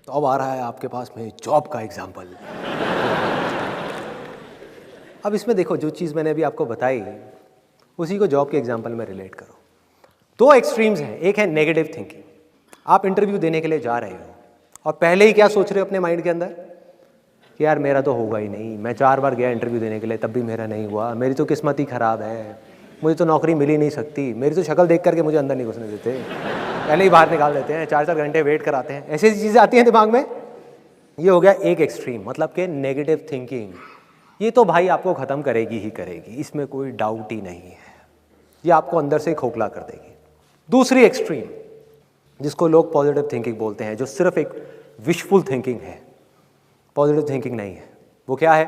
तो अब आ रहा है आपके पास में जॉब का एग्जाम्पल। अब इसमें देखो, जो चीज़ मैंने अभी आपको बताई उसी को जॉब के एग्जाम्पल में रिलेट करो। दो एक्सट्रीम्स हैं, एक है नेगेटिव थिंकिंग। आप इंटरव्यू देने के लिए जा रहे हो और पहले ही क्या सोच रहे हो अपने माइंड के अंदर कि यार मेरा तो होगा ही नहीं, मैं 4 बार गया इंटरव्यू देने के लिए तब भी मेरा नहीं हुआ, मेरी तो किस्मत ही ख़राब है, मुझे तो नौकरी मिल ही नहीं सकती, मेरी तो शक्ल देख करके मुझे अंदर नहीं घुसने देते, पहले ही बाहर निकाल देते हैं, 4-4 घंटे वेट कराते हैं। ऐसी चीज़ें आती हैं दिमाग में। ये हो गया एक एक्सट्रीम, मतलब कि नेगेटिव थिंकिंग। ये तो भाई आपको ख़त्म करेगी ही करेगी, इसमें कोई डाउट ही नहीं है, ये आपको अंदर से खोखला कर देगी। दूसरी एक्सट्रीम जिसको लोग पॉजिटिव थिंकिंग बोलते हैं, जो सिर्फ एक विशफुल थिंकिंग है, पॉजिटिव थिंकिंग नहीं है। वो क्या है?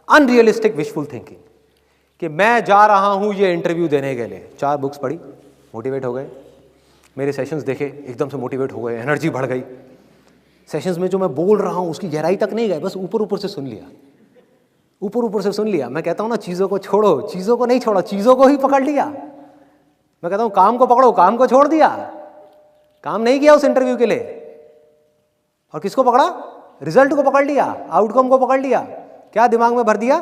Unrealistic wishful thinking. कि मैं जा रहा हूं ये इंटरव्यू देने के लिए, 4 बुक्स पढ़ी, मोटिवेट हो गए, मेरे सेशंस देखे, एकदम से मोटिवेट हो गए, एनर्जी बढ़ गई। सेशंस में जो मैं बोल रहा हूं उसकी गहराई तक नहीं गए, बस ऊपर ऊपर से सुन लिया, ऊपर ऊपर से सुन लिया। मैं कहता हूं ना, चीज़ों को छोड़ो, चीज़ों को नहीं छोड़ा, चीज़ों को ही पकड़ लिया। मैं कहता हूं काम को पकड़ो, काम को छोड़ दिया, काम नहीं किया उस इंटरव्यू के लिए। और किसको पकड़ा? रिजल्ट को पकड़ लिया, आउटकम को पकड़ लिया। क्या दिमाग में भर दिया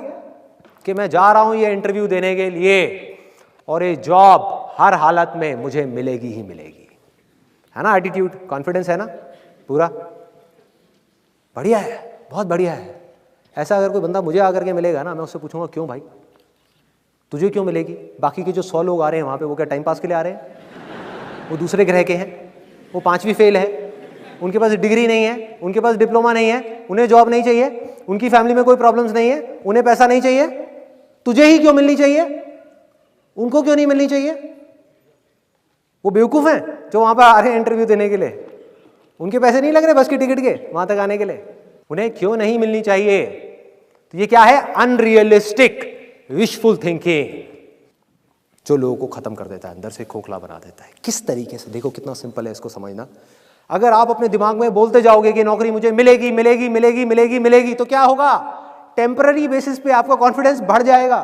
कि मैं जा रहा हूं ये इंटरव्यू देने के लिए और ये जॉब हर हालत में मुझे मिलेगी ही मिलेगी। है ना एटीट्यूड, कॉन्फिडेंस है ना पूरा? बढ़िया है, बहुत बढ़िया है। ऐसा अगर कोई बंदा मुझे आकर के मिलेगा ना, मैं उससे पूछूंगा क्यों भाई, तुझे क्यों मिलेगी? बाकी के जो 100 लोग आ रहे हैं वहाँ पे, वो क्या टाइम पास के लिए आ रहे हैं? वो दूसरे ग्रह के हैं, वो 5वीं फेल है, उनके पास डिग्री नहीं है, उनके पास डिप्लोमा नहीं है, उन्हें जॉब नहीं चाहिए, उनकी फैमिली में कोई प्रॉब्लम्स नहीं है, उन्हें पैसा नहीं चाहिए। तुझे ही क्यों मिलनी चाहिए? उनको क्यों नहीं मिलनी चाहिए? वो बेवकूफ़ हैं जो वहाँ पर आ रहे हैं इंटरव्यू देने के लिए, उनके पैसे नहीं लग रहे बस की टिकट के वहाँ तक आने के लिए, उन्हें क्यों नहीं मिलनी चाहिए? तो ये क्या है? अनरियलिस्टिक विशफुल थिंकिंग, जो लोगों को खत्म कर देता है, अंदर से खोखला बना देता है। किस तरीके से? देखो कितना सिंपल है इसको समझना। अगर आप अपने दिमाग में बोलते जाओगे कि नौकरी मुझे मिलेगी मिलेगी मिलेगी मिलेगी मिलेगी, तो क्या होगा? टेम्पररी बेसिस पे आपका कॉन्फिडेंस बढ़ जाएगा।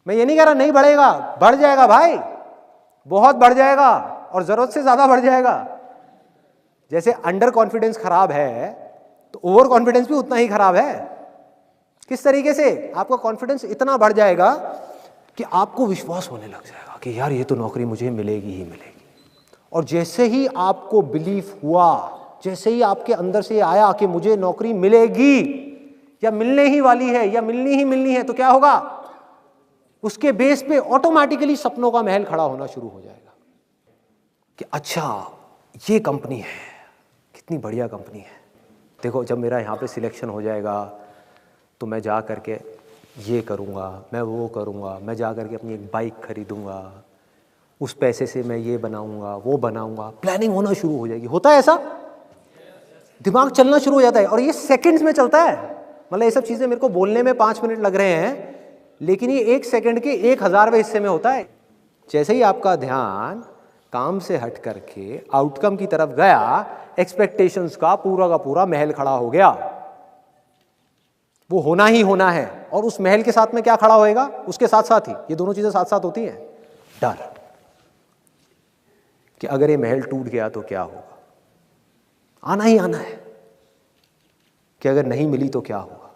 मैं ये नहीं कह रहा नहीं बढ़ेगा, बढ़ जाएगा भाई, बहुत बढ़ जाएगा, और जरूरत से ज्यादा बढ़ जाएगा। जैसे अंडर कॉन्फिडेंस खराब है तो ओवर कॉन्फिडेंस भी उतना ही खराब है। किस तरीके से? आपका कॉन्फिडेंस इतना बढ़ जाएगा कि आपको विश्वास होने लग जाएगा कि यार ये तो नौकरी मुझे मिलेगी ही मिलेगी। और जैसे ही आपको बिलीफ हुआ, जैसे ही आपके अंदर से आया कि मुझे नौकरी मिलेगी या मिलने ही वाली है या मिलनी है, तो क्या होगा? उसके बेस पे ऑटोमेटिकली सपनों का महल खड़ा होना शुरू हो जाएगा कि अच्छा ये कंपनी है, कितनी बढ़िया कंपनी है। देखो जब मेरा यहाँ पे सिलेक्शन हो जाएगा तो मैं जा करके ये करूँगा, मैं वो करूँगा, मैं जा करके अपनी एक बाइक खरीदूँगा, उस पैसे से मैं ये बनाऊँगा वो बनाऊँगा। प्लानिंग होना शुरू हो जाएगी। होता है ऐसा? दिमाग चलना शुरू हो जाता है और ये सेकंड्स में चलता है। मतलब ये सब चीज़ें मेरे को बोलने में 5 मिनट लग रहे हैं, लेकिन ये 1 सेकंड के 1000वें हिस्से में होता है। जैसे ही आपका ध्यान काम से हट करके आउटकम की तरफ गया, एक्सपेक्टेशंस का पूरा महल खड़ा हो गया। वो होना ही होना है। और उस महल के साथ में क्या खड़ा होएगा? उसके साथ साथ ही ये दोनों चीजें साथ साथ होती हैं। डर कि अगर ये महल टूट गया तो क्या होगा, आना ही आना है। कि अगर नहीं मिली तो क्या होगा,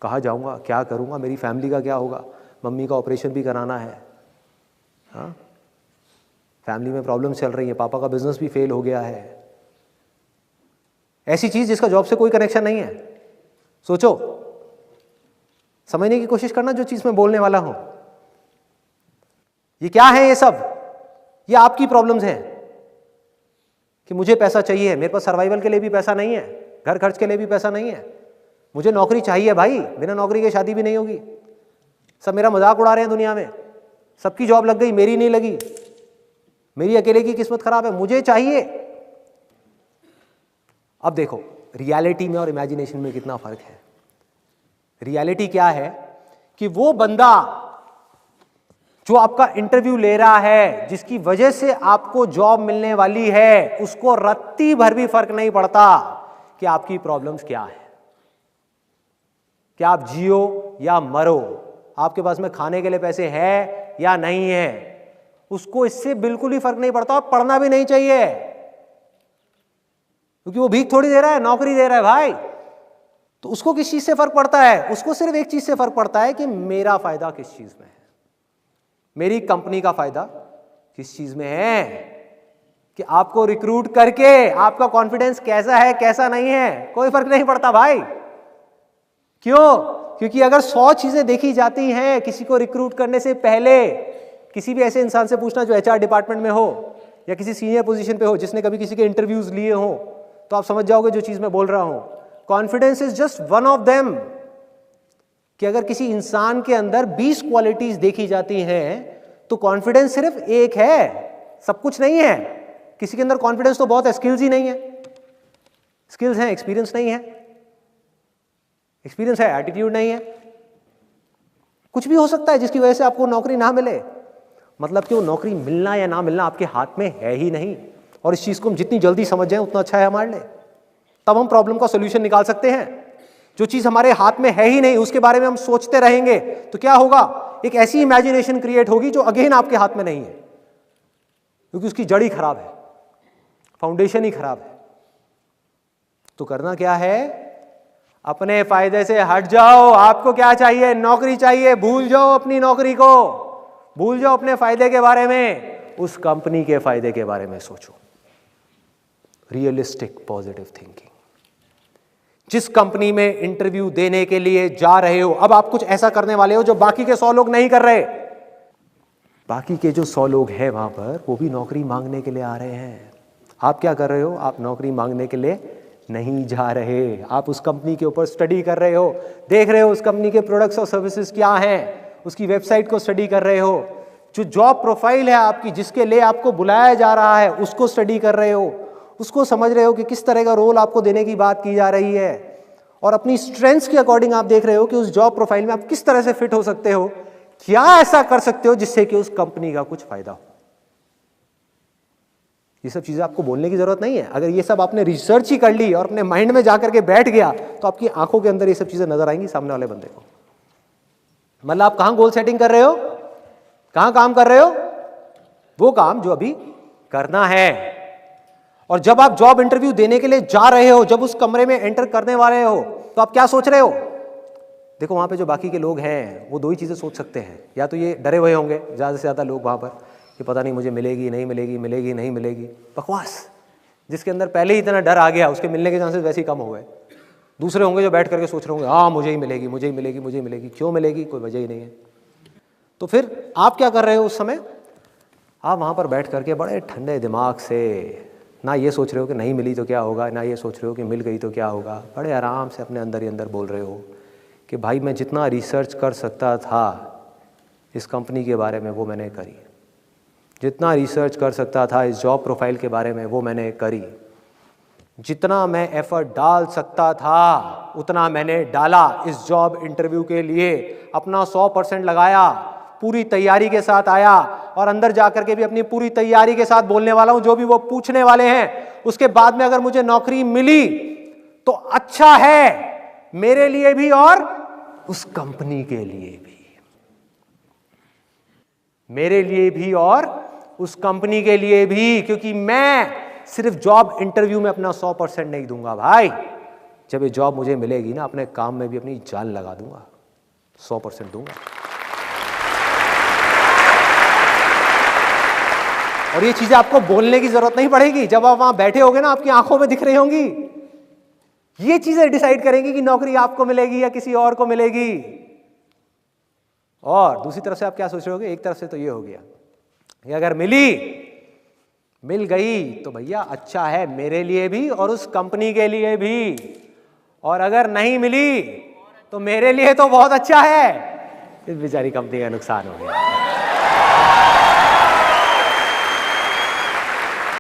कहाँ जाऊंगा, क्या करूंगा, मेरी फैमिली का क्या होगा, मम्मी का ऑपरेशन भी कराना है, हाँ, फैमिली में प्रॉब्लम चल रही है, पापा का बिजनेस भी फेल हो गया है। ऐसी चीज जिसका जॉब से कोई कनेक्शन नहीं है। सोचो, समझने की कोशिश करना जो चीज मैं बोलने वाला हूं। ये क्या है? ये सब ये आपकी प्रॉब्लम्स हैं कि मुझे पैसा चाहिए, मेरे पास सर्वाइवल के लिए भी पैसा नहीं है, घर खर्च के लिए भी पैसा नहीं है, मुझे नौकरी चाहिए भाई, बिना नौकरी के शादी भी नहीं होगी। सब मेरा मजाक उड़ा रहे हैं दुनिया में, सबकी जॉब लग गई, मेरी नहीं लगी, मेरी अकेले की किस्मत खराब है, मुझे चाहिए। अब देखो रियलिटी में और इमेजिनेशन में कितना फर्क है। रियलिटी क्या है कि वो बंदा जो आपका इंटरव्यू ले रहा है, जिसकी वजह से आपको जॉब मिलने वाली है, उसको रत्ती भर भी फर्क नहीं पड़ता कि आपकी प्रॉब्लम्स क्या है, कि आप जियो या मरो, आपके पास में खाने के लिए पैसे है या नहीं है, उसको इससे बिल्कुल ही फर्क नहीं पड़ता और पढ़ना भी नहीं चाहिए। क्योंकि वो भीख थोड़ी दे रहा है, नौकरी दे रहा है भाई। तो उसको किस चीज से फर्क पड़ता है? उसको सिर्फ एक चीज से फर्क पड़ता है कि मेरा फायदा किस चीज में है, मेरी कंपनी का फायदा किस चीज में है, कि आपको रिक्रूट करके आपका कॉन्फिडेंस कैसा है कैसा नहीं है, कोई फर्क नहीं पड़ता भाई। क्यों? क्योंकि अगर 100 चीजें देखी जाती हैं किसी को रिक्रूट करने से पहले, किसी भी ऐसे इंसान से पूछना जो एचआर डिपार्टमेंट में हो या किसी सीनियर पोजीशन पे हो, जिसने कभी किसी के इंटरव्यूज लिए हो, तो आप समझ जाओगे जो चीज मैं बोल रहा हूं। Confidence is just one of them. कि अगर किसी इंसान के अंदर 20 क्वालिटीज देखी जाती हैं तो कॉन्फिडेंस सिर्फ एक है, सब कुछ नहीं है। किसी के अंदर कॉन्फिडेंस तो बहुत है, स्किल्स ही नहीं है। स्किल्स हैं, एक्सपीरियंस नहीं है। एक्सपीरियंस है, एटीट्यूड नहीं है। कुछ भी हो सकता है जिसकी वजह से आपको नौकरी ना मिले। मतलब कि वो नौकरी मिलना या ना मिलना आपके हाथ में है ही नहीं। और इस चीज को हम जितनी जल्दी समझ जाएं उतना अच्छा है हमारे लिए। तब हम प्रॉब्लम का सोल्यूशन निकाल सकते हैं। जो चीज हमारे हाथ में है ही नहीं उसके बारे में हम सोचते रहेंगे तो क्या होगा? एक ऐसी इमेजिनेशन क्रिएट होगी जो अगेन आपके हाथ में नहीं है, क्योंकि उसकी जड़ ही खराब है, फाउंडेशन ही खराब है। तो करना क्या है? अपने फायदे से हट जाओ। आपको क्या चाहिए? नौकरी चाहिए। भूल जाओ अपनी नौकरी को, भूल जाओ अपने फायदे के बारे में, उस कंपनी के फायदे के बारे में सोचो। Realistic positive thinking. जिस कंपनी में इंटरव्यू देने के लिए जा रहे हो, अब आप कुछ ऐसा करने वाले हो जो बाकी के 100 लोग नहीं कर रहे। बाकी के जो 100 लोग हैं वहां पर, वो भी नौकरी मांगने के लिए आ रहे हैं। आप क्या कर रहे हो? आप नौकरी मांगने के लिए नहीं जा रहे। आप उस कंपनी के ऊपर स्टडी कर रहे हो, देख रहे हो उस कंपनी के प्रोडक्ट्स और सर्विसेज क्या हैं, उसकी वेबसाइट को स्टडी कर रहे हो। जो जॉब प्रोफाइल है आपकी, जिसके लिए आपको बुलाया जा रहा है, उसको स्टडी कर रहे हो। उसको समझ रहे हो कि किस तरह का रोल आपको देने की बात की जा रही है, और अपनी स्ट्रेंथ्स के अकॉर्डिंग आप देख रहे हो कि उस जॉब प्रोफाइल में आप किस तरह से फिट हो सकते हो, क्या ऐसा कर सकते हो जिससे कि उस कंपनी का कुछ फायदा हो। ये सब चीजें आपको बोलने की जरूरत नहीं है। अगर ये सब आपने रिसर्च ही कर ली और अपने माइंड में जाकर के बैठ गया तो आपकी आंखों के अंदर ये सब चीजें नजर आएंगी सामने वाले बंदे को। मतलब आप कहां गोल सेटिंग कर रहे हो, कहां काम कर रहे हो? वो काम जो अभी करना है। और जब आप जॉब इंटरव्यू देने के लिए जा रहे हो, जब उस कमरे में एंटर करने वाले हो, तो आप क्या सोच रहे हो? देखो वहां पे जो बाकी के लोग हैं वो दो ही चीजें सोच सकते हैं। या तो ये डरे हुए होंगे ज्यादा से ज्यादा लोग वहां पर कि पता नहीं मुझे मिलेगी नहीं मिलेगी, मिलेगी नहीं मिलेगी, बकवास। जिसके अंदर पहले ही इतना डर आ गया उसके मिलने के चांसेस वैसे ही कम हो गए। दूसरे होंगे जो बैठ करके सोच रहे होंगे हाँ मुझे ही मिलेगी, मुझे ही मिलेगी, मुझे ही मिलेगी। क्यों मिलेगी? कोई वजह ही नहीं है। तो फिर आप क्या कर रहे हो उस समय? आप वहां पर बैठ करके बड़े ठंडे दिमाग से ना ये सोच रहे हो कि नहीं मिली तो क्या होगा, ना ये सोच रहे हो कि मिल गई तो क्या होगा। बड़े आराम से अपने अंदर ही अंदर बोल रहे हो कि भाई मैं जितना रिसर्च कर सकता था इस कंपनी के बारे में वो मैंने करी, जितना रिसर्च कर सकता था इस जॉब प्रोफाइल के बारे में वो मैंने करी, जितना मैं एफर्ट डाल सकता था उतना मैंने डाला इस जॉब इंटरव्यू के लिए। अपना 100% लगाया, पूरी तैयारी के साथ आया, और अंदर जाकर के भी अपनी पूरी तैयारी के साथ बोलने वाला हूं। जो भी वो पूछने वाले हैं उसके बाद में अगर मुझे नौकरी मिली तो अच्छा है मेरे लिए भी और उस कंपनी के लिए भी, मेरे लिए भी और उस कंपनी के लिए भी। क्योंकि मैं सिर्फ जॉब इंटरव्यू में अपना 100% नहीं दूंगा भाई। जब ये जॉब मुझे मिलेगी ना, अपने काम में भी अपनी जान लगा दूंगा, 100% दूंगा। और ये चीजें आपको बोलने की जरूरत नहीं पड़ेगी। जब आप वहां बैठे होगे ना, आपकी आंखों में दिख रही होंगी। ये चीजें डिसाइड करेंगी कि नौकरी आपको मिलेगी या किसी और को मिलेगी। और दूसरी तरफ से आप क्या सोच रहे होगे? एक तरफ से तो ये हो गया कि अगर मिल गई तो भैया अच्छा है मेरे लिए भी और उस कंपनी के लिए भी, और अगर नहीं मिली तो मेरे लिए तो बहुत अच्छा है, इस बेचारी कंपनी का नुकसान हो गया।